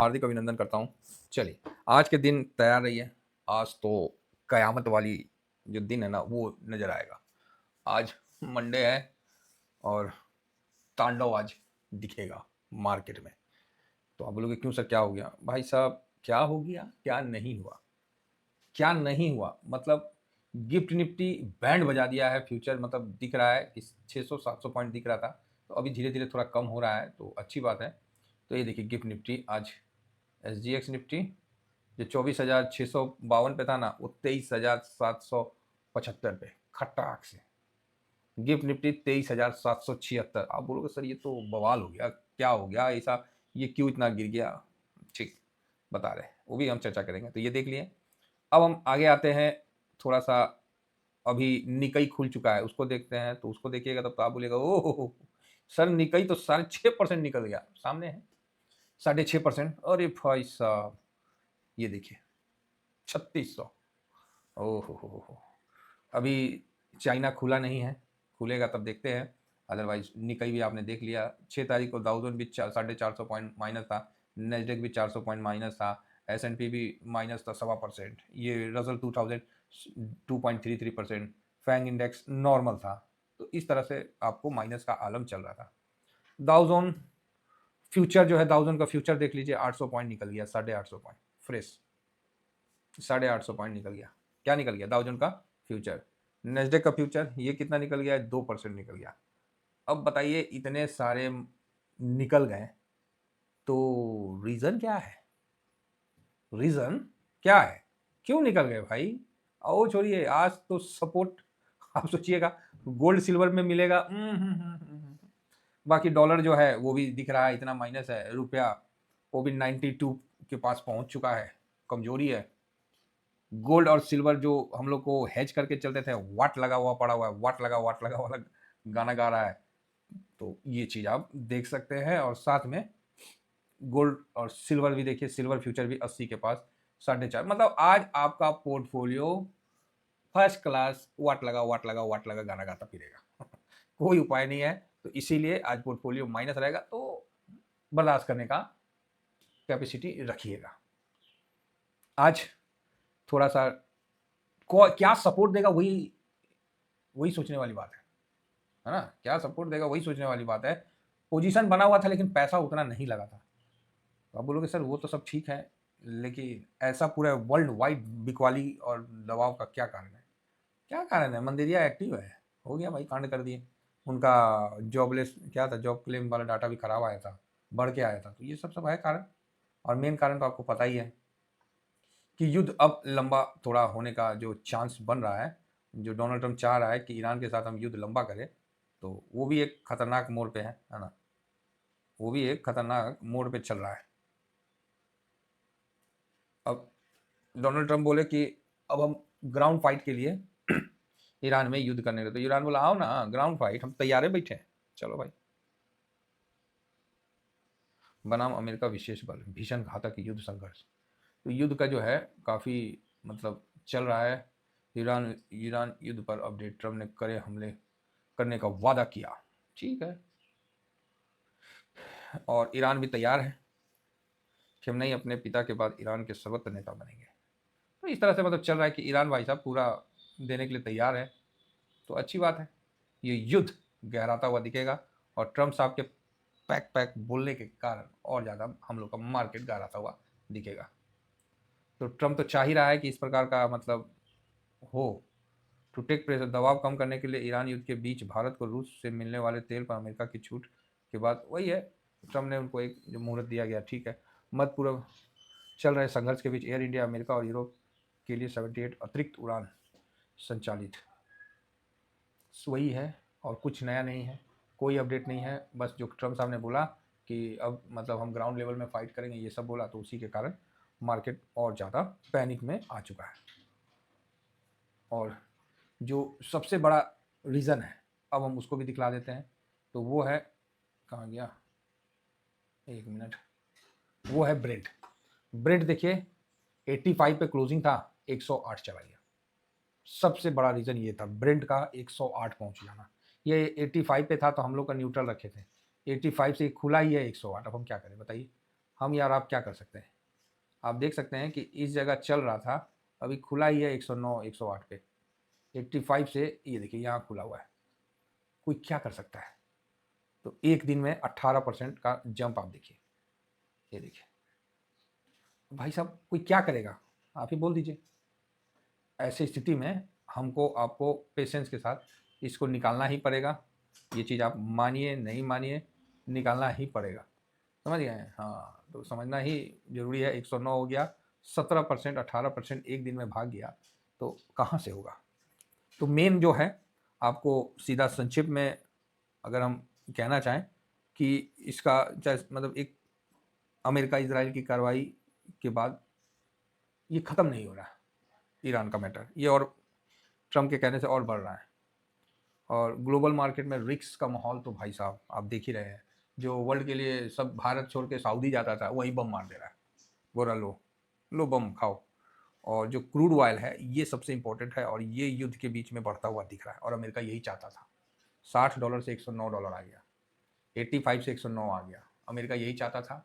हार्दिक अभिनंदन करता हूँ। चलिए, आज के दिन तैयार रहिए। आज तो कयामत वाली जो दिन है ना, वो नज़र आएगा। आज मंडे है और तांडव आज दिखेगा मार्केट में। तो आप बोलोगे क्यों सर, क्या हो गया? भाई साहब, क्या हो गया, क्या नहीं हुआ? क्या नहीं हुआ मतलब गिफ्ट निफ्टी बैंड बजा दिया है। फ्यूचर मतलब दिख रहा है कि 600-700 पॉइंट दिख रहा था, तो अभी धीरे धीरे थोड़ा कम हो रहा है, तो अच्छी बात है। तो ये देखिए गिफ्ट निफ्टी आज, SGX निफ्टी जो 24,652 पे था ना, वो 23,775 पे खटाक से। Gift Nifty 23,776। आप बोलोगे सर ये तो बवाल हो गया, क्या हो गया ऐसा, ये क्यों इतना गिर गया? ठीक, बता रहे, वो भी हम चर्चा करेंगे। तो ये देख लिए। अब हम आगे आते हैं थोड़ा सा। अभी निकई खुल चुका है, उसको देखते हैं। तो उसको देखिएगा तब तो आप बोलिएगा ओह सर, निकई तो 6.5% निकल गया। सामने है 6.5%। अरे भाई साहब, ये देखिए 3600। ओह हो। अभी चाइना खुला नहीं है, खुलेगा तब देखते हैं। अदरवाइज निकई भी आपने देख लिया। 6 तारीख को दाउजन भी 450 पॉइंट माइनस था। नेस्डेक भी 400 पॉइंट माइनस था। S&P भी माइनस था 1.25%। ये रजल 2000 2.33%। फैंग इंडेक्स नॉर्मल था। तो इस तरह से आपको माइनस का आलम चल रहा था। दाउजोन फ्यूचर जो है, दाउजोन का फ्यूचर देख लीजिए, 800 पॉइंट निकल गया, 850 पॉइंट फ्रेश। 850 पॉइंट निकल गया। क्या निकल गया? दाउजोन का फ्यूचर। नेस्डेक का फ्यूचर ये कितना निकल गया है? 2% निकल गया। अब बताइए, इतने सारे निकल गए तो रीजन क्या है? रीजन क्या है? क्यों निकल गए भाई? आओ छोड़िए, आज तो सपोर्ट आप सोचिएगा गोल्ड सिल्वर में मिलेगा। बाकी डॉलर जो है वो भी दिख रहा है, इतना माइनस है। रुपया वो भी 92 के पास पहुंच चुका है, कमजोरी है। गोल्ड और सिल्वर जो हम लोग को हेज करके चलते थे, वाट लगा हुआ पड़ा हुआ है, वाट लगा वाला गाना गा रहा है। तो ये चीज आप देख सकते हैं। और साथ में गोल्ड और सिल्वर भी देखिए, सिल्वर फ्यूचर भी 80 के पास, 4.5। मतलब आज आपका पोर्टफोलियो फर्स्ट क्लास वाट लगा गाना गाता फिरेगा। कोई उपाय नहीं है। तो इसीलिए आज पोर्टफोलियो माइनस रहेगा, तो बर्दाश्त करने का कैपेसिटी रखिएगा। आज थोड़ा सा क्या सपोर्ट देगा, वही वही सोचने वाली बात है ना? क्या सपोर्ट देगा वही सोचने वाली बात है। पोजीशन बना हुआ था लेकिन पैसा उतना नहीं लगा था। तो आप बोलोगे सर वो तो सब ठीक है, लेकिन ऐसा पूरा वर्ल्ड वाइड बिकवाली और दबाव का क्या कारण है? क्या कारण है? मंदेरिया एक्टिव है, हो गया भाई, कांड कर दिए। उनका जॉबलेस क्या था, जॉब क्लेम वाला डाटा भी खराब आया था, बढ़ के आया था। तो ये सब है कारण। और मेन कारण तो आपको पता ही है कि युद्ध अब लंबा थोड़ा होने का जो चांस बन रहा है। जो डोनाल्ड ट्रंप चाह रहा है कि ईरान के साथ हम युद्ध लंबा करें, तो वो भी एक खतरनाक मोड़ पे है ना? वो भी एक खतरनाक मोड़ पे चल रहा है। अब डोनाल्ड ट्रंप बोले कि अब हम ग्राउंड फाइट के लिए ईरान में युद्ध करने लगे। तो ईरान बोला आओ ना ग्राउंड फाइट, हम तैयार है, बैठे हैं, चलो भाई। बनाम अमेरिका विशेष बल, भीषण घातक युद्ध संघर्ष। तो युद्ध का जो है काफ़ी मतलब चल रहा है। ईरान ईरान युद्ध पर अपडेट, ट्रंप ने करे हमले करने का वादा किया। ठीक है, और ईरान भी तैयार है कि हम नहीं, अपने पिता के बाद ईरान के सर्वोच्च नेता बनेंगे। तो इस तरह से मतलब चल रहा है कि ईरान भाई साहब पूरा देने के लिए तैयार है। तो अच्छी बात है। ये युद्ध गहराता हुआ दिखेगा। और ट्रंप साहब के पैक पैक बोलने के कारण और ज़्यादा हम लोग का मार्केट गहराता हुआ दिखेगा। तो ट्रंप तो चाह ही रहा है कि इस प्रकार का मतलब हो। टू टेक प्रेशर, दबाव कम करने के लिए ईरान युद्ध के बीच भारत को रूस से मिलने वाले तेल पर अमेरिका की छूट के बाद वही है, ट्रंप ने उनको एक जो मुहूर्त दिया गया। ठीक है, मध्य पूर्व चल रहे संघर्ष के बीच एयर इंडिया अमेरिका और यूरोप के लिए 78 अतिरिक्त उड़ान संचालित। वही है, और कुछ नया नहीं है, कोई अपडेट नहीं है। बस जो ट्रंप साहब ने बोला कि अब मतलब हम ग्राउंड लेवल में फाइट करेंगे, ये सब बोला, तो उसी के कारण मार्केट और ज़्यादा पैनिक में आ चुका है। और जो सबसे बड़ा रीज़न है, अब हम उसको भी दिखला देते हैं। तो वो है, कहाँ गया, एक मिनट, वो है ब्रेड। ब्रेड देखिए 85 पे क्लोजिंग था, 108 चला गया। सबसे बड़ा रीज़न ये था ब्रेंट का 108 पहुंच जाना। ये 85 पे था तो हम लोग का न्यूट्रल रखे थे, 85 से खुला ही है 108। अब हम क्या करें बताइए? हम यार आप क्या कर सकते हैं, आप देख सकते हैं कि इस जगह चल रहा था, अभी खुला ही है 109 108 पे, 85 से ये देखिए यहाँ खुला हुआ है, कोई क्या कर सकता है। तो एक दिन में 18% का जंप आप देखिए, ये देखिए भाई साहब कोई क्या करेगा, आप ही बोल दीजिए। ऐसी स्थिति में हमको आपको पेशेंस के साथ इसको निकालना ही पड़ेगा, ये चीज़ आप मानिए नहीं मानिए, निकालना ही पड़ेगा, समझ गए हैं। हाँ तो समझना ही जरूरी है। 109 हो गया, 17% 18% एक दिन में भाग गया, तो कहाँ से होगा। तो मेन जो है आपको सीधा संक्षिप्त में अगर हम कहना चाहें कि इसका चाहे मतलब एक अमेरिका इजराइल की कार्रवाई के बाद ये ख़त्म नहीं हो रहा है ईरान का मैटर, ये और ट्रम्प के कहने से और बढ़ रहा है। और ग्लोबल मार्केट में रिस्क का माहौल तो भाई साहब आप देख ही रहे हैं, जो वर्ल्ड के लिए सब भारत छोड़ के सऊदी जाता था वही बम मार दे रहा है, बोरा लो लो बम खाओ। और जो क्रूड ऑयल है ये सबसे इंपॉर्टेंट है, और ये युद्ध के बीच में बढ़ता हुआ दिख रहा है, और अमेरिका यही चाहता था। $60 से $109 आ गया, 85 से 109 आ गया। अमेरिका यही चाहता था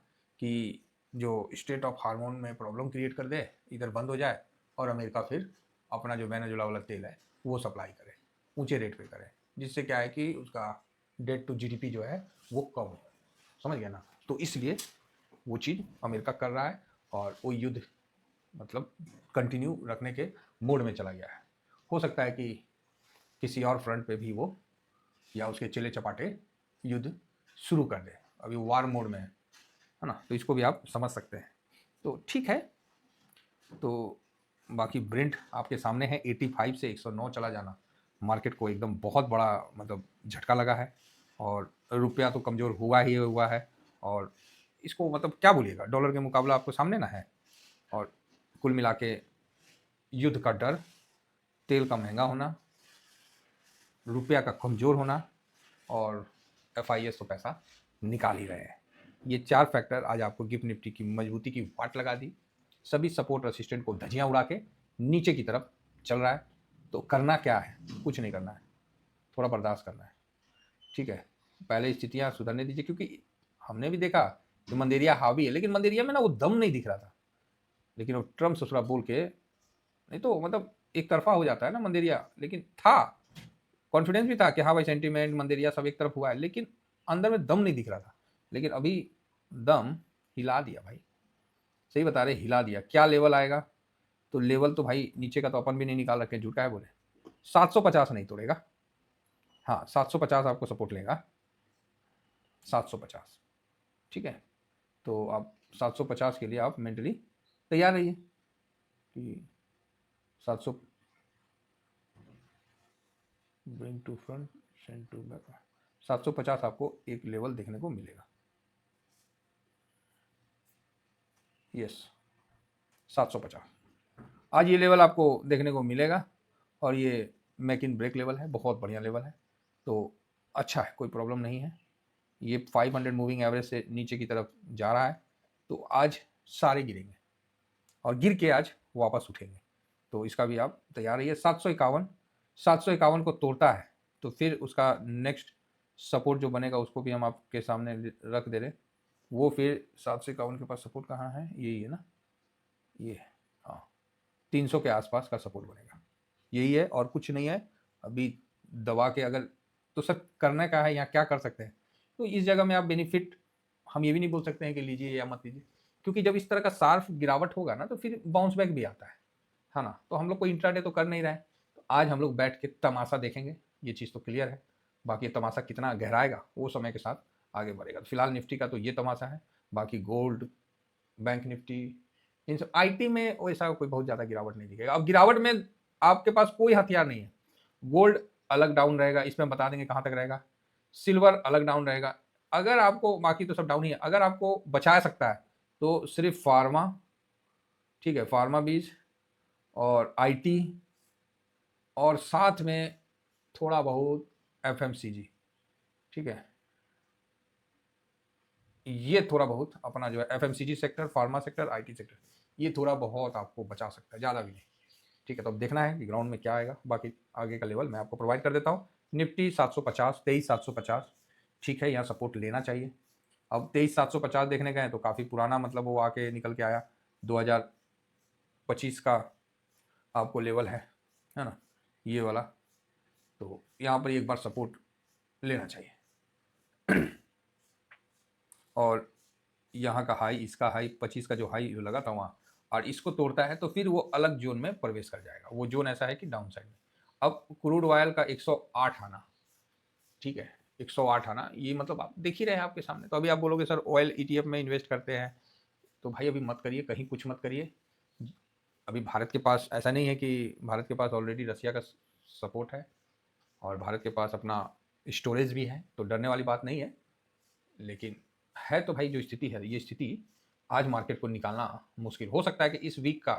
कि जो स्टेट ऑफ हार्मोन में प्रॉब्लम क्रिएट कर दे, इधर बंद हो जाए, और अमेरिका फिर अपना जो वेनेजुला वाला तेल है वो सप्लाई करे, ऊंचे रेट पे करे, जिससे क्या है कि उसका डेट टू जीडीपी जो है वो कम हो, समझ गया ना। तो इसलिए वो चीज़ अमेरिका कर रहा है, और वो युद्ध मतलब कंटिन्यू रखने के मोड में चला गया है। हो सकता है कि किसी और फ्रंट पे भी वो या उसके चेले चपाटे युद्ध शुरू कर दे, अभी वार मोड में है ना, तो इसको भी आप समझ सकते हैं। तो ठीक है, तो बाकी ब्रेंट आपके सामने है, 85 से 109 चला जाना मार्केट को एकदम बहुत बड़ा मतलब झटका लगा है, और रुपया तो कमज़ोर हुआ ही हुआ है, और इसको मतलब क्या बोलिएगा, डॉलर के मुकाबला आपको सामने ना है। और कुल मिला के युद्ध का डर, तेल का महंगा होना, रुपया का कमज़ोर होना, और FIS तो पैसा निकाल ही रहे हैं, ये 4 फैक्टर आज आपको गिफ्ट निफ्टी की मजबूती की वाट लगा दी। सभी सपोर्ट रेसिस्टेंट को धजियां उड़ा के नीचे की तरफ चल रहा है। तो करना क्या है, कुछ नहीं करना है, थोड़ा बर्दाश्त करना है, ठीक है। पहले स्थितियां सुधरने दीजिए, क्योंकि हमने भी देखा कि मंदेरिया हावी है, लेकिन मंदेरिया में ना वो दम नहीं दिख रहा था। लेकिन वो ट्रम्प ससुरा बोल के, नहीं तो मतलब एक तरफा हो जाता है ना मंदेरिया, लेकिन था कॉन्फिडेंस भी था कि हाँ भाई सेंटीमेंट मंदेरिया सब एक तरफ हुआ है, लेकिन अंदर में दम नहीं दिख रहा था। लेकिन अभी दम हिला दिया भाई, सही बता रहे, हिला दिया। क्या लेवल आएगा, तो लेवल तो भाई नीचे का तो अपन भी नहीं निकाल रखे, झूठा है बोले, 750 नहीं तोड़ेगा। हाँ 750 आपको सपोर्ट लेगा, 750, ठीक है। तो आप 750 के लिए आप मेंटली तैयार रहिए कि 700 bring to front send to back, 750 आपको एक लेवल देखने को मिलेगा, यस 750 आज ये लेवल आपको देखने को मिलेगा। और ये मेक इन ब्रेक लेवल है, बहुत बढ़िया लेवल है, तो अच्छा है, कोई प्रॉब्लम नहीं है। ये 500 मूविंग एवरेज से नीचे की तरफ जा रहा है, तो आज सारे गिरेंगे, और गिर के आज वापस उठेंगे, तो इसका भी आप तैयार रहिए। 751 को तोड़ता है तो फिर उसका नेक्स्ट सपोर्ट जो बनेगा उसको भी हम आपके सामने रख दे रहे, वो फिर 751 के पास सपोर्ट कहाँ है, यही है ना, ये हाँ 300 के आसपास का सपोर्ट बनेगा, यही है और कुछ नहीं है। अभी दबा के अगर, तो सर करना क्या है, यहाँ क्या कर सकते हैं, तो इस जगह में आप बेनिफिट हम ये भी नहीं बोल सकते हैं कि लीजिए या मत लीजिए, क्योंकि जब इस तरह का शार्प गिरावट होगा ना तो फिर बाउंस बैक भी आता है ना। तो हम लोग को इंट्राडे तो कर नहीं रहे हैं, तो आज हम लोग बैठ के तमाशा देखेंगे, ये चीज़ तो क्लियर है। बाकी तमाशा कितना गहराएगा वो समय के साथ आगे बढ़ेगा। तो फिलहाल निफ्टी का तो ये तमाशा है, बाकी गोल्ड, बैंक निफ्टी, इन सब आईटी में वैसा कोई बहुत ज़्यादा गिरावट नहीं दिखेगा। अब गिरावट में आपके पास कोई हथियार नहीं है। गोल्ड अलग डाउन रहेगा, इसमें बता देंगे कहाँ तक रहेगा, सिल्वर अलग डाउन रहेगा। अगर आपको, बाकी तो सब डाउन ही है, अगर आपको बचा सकता है तो सिर्फ फार्मा, ठीक है, फार्मा बीज और आईटी, और साथ में थोड़ा बहुत एफएमसीजी, ठीक है, ये थोड़ा बहुत अपना जो है FMCG sector, pharma sector, IT sector, ये थोड़ा बहुत आपको बचा सकता है, ज़्यादा भी नहीं, ठीक है। तो अब देखना है कि ग्राउंड में क्या आएगा, बाकी आगे का लेवल मैं आपको प्रोवाइड कर देता हूँ। निफ्टी 750, 23,750, ठीक है, यहाँ सपोर्ट लेना चाहिए। अब 23,750 देखने गए तो काफ़ी पुराना मतलब वो आके निकल के आया, 2025 का आपको लेवल है ना, ये वाला। तो यहाँ पर एक बार सपोर्ट लेना चाहिए। और यहाँ का हाई, इसका हाई 25 का जो हाई लगा था वहाँ, और इसको तोड़ता है तो फिर वो अलग जोन में प्रवेश कर जाएगा। वो जोन ऐसा है कि डाउन साइड में। अब क्रूड ऑयल का 108 आना, ठीक है, 108 आना, ये मतलब आप देख ही रहे हैं आपके सामने। तो अभी आप बोलोगे सर ऑयल ईटीएफ में इन्वेस्ट करते हैं, तो भाई अभी मत करिए, कहीं कुछ मत करिए। अभी भारत के पास ऐसा नहीं है कि भारत के पास ऑलरेडी रसिया का सपोर्ट है और भारत के पास अपना स्टोरेज भी है, तो डरने वाली बात नहीं है। लेकिन है तो भाई जो स्थिति है, ये स्थिति आज मार्केट को निकालना मुश्किल हो सकता है कि इस वीक का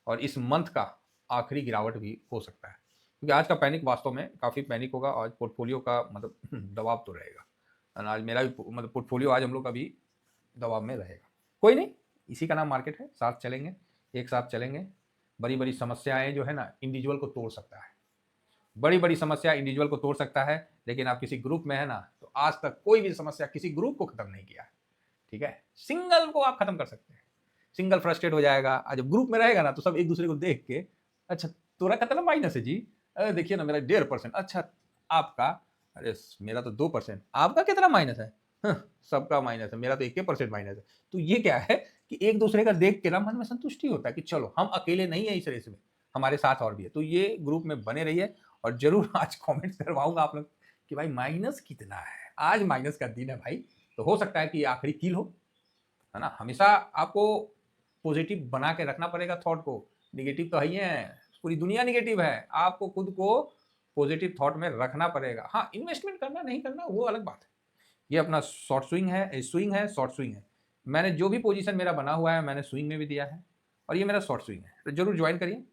और इस मंथ का आखिरी गिरावट भी हो सकता है, क्योंकि आज का पैनिक वास्तव में काफ़ी पैनिक होगा। आज पोर्टफोलियो का मतलब दबाव तो रहेगा, आज मेरा भी मतलब पोर्टफोलियो आज हम लोग का भी दबाव में रहेगा। कोई नहीं, इसी का नाम मार्केट है, साथ चलेंगे, एक साथ चलेंगे। बड़ी बड़ी समस्याएं जो है ना इंडिविजुअल को तोड़ सकता है, बड़ी बड़ी समस्या इंडिविजुअल को तोड़ सकता है, लेकिन आप किसी ग्रुप में है ना, तो आज तक कोई भी समस्या किसी ग्रुप को खत्म नहीं किया है, ठीक है। सिंगल को आप खत्म कर सकते हैं, सिंगल फ्रस्ट्रेट हो जाएगा। आज जब ग्रुप में रहेगा ना तो सब एक दूसरे को देख के, अच्छा तोरा कितना माइनस है जी, अरे देखिए ना मेरा 1.5%, अच्छा आपका, अरे मेरा तो 2%, आपका कितना माइनस है, सबका माइनस है, मेरा तो 1% माइनस है। तो ये क्या है कि एक दूसरे का देख के ना मन में संतुष्टि होता है कि चलो हम अकेले नहीं है इस रेस में, हमारे साथ और भी है। तो ये ग्रुप में बने रहिए, और जरूर आज कमेंट्स करवाऊंगा आप लोग कि भाई माइनस कितना है, आज माइनस का दिन है भाई। तो हो सकता है कि आखिरी किल हो, है ना। हमेशा आपको पॉजिटिव बना के रखना पड़ेगा थॉट को, निगेटिव तो है ही है, पूरी दुनिया निगेटिव है, आपको खुद को पॉजिटिव थॉट में रखना पड़ेगा। हाँ, इन्वेस्टमेंट करना नहीं करना वो अलग बात है, ये अपना शॉर्ट स्विंग है, स्विंग है, शॉर्ट स्विंग है। मैंने जो भी पोजीशन मेरा बना हुआ है मैंने स्विंग में भी दिया है, और ये मेरा शॉर्ट स्विंग है, तो जरूर ज्वाइन करिए।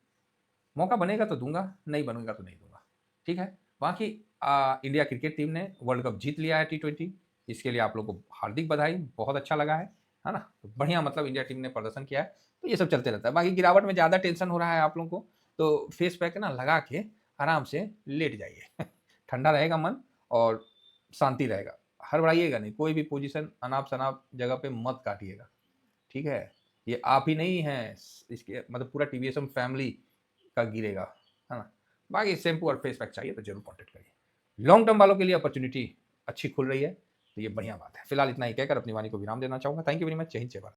मौका बनेगा तो दूंगा, नहीं बनेगा तो नहीं दूंगा, ठीक है। बाकी इंडिया क्रिकेट टीम ने वर्ल्ड कप जीत लिया है T20, इसके लिए आप लोग को हार्दिक बधाई, बहुत अच्छा लगा है ना। तो बढ़िया मतलब इंडिया टीम ने प्रदर्शन किया है, तो ये सब चलते रहता है। बाकी गिरावट में ज़्यादा टेंशन हो रहा है आप लोगों को, तो फेस पैक ना लगा के आराम से लेट जाइए। ठंडा रहेगा मन और शांति रहेगा, हड़बड़ाइएगा नहीं, कोई भी पोजीशन अनाप शनाप जगह पे मत काटिएगा, ठीक है। ये आप ही नहीं है, इसके मतलब पूरा टीवीएसएम फैमिली का गिरेगा, है ना। बाकी शैम्पू और फेस पैक चाहिए तो जरूर कॉन्टेक्ट करिए। लॉन्ग टर्म वालों के लिए अपॉर्चुनिटी अच्छी खुल रही है, तो ये बढ़िया बात है। फिलहाल इतना ही कहकर अपनी वाणी को विराम देना चाहूँगा। Thank you very much. जय हिंद, जय भारत।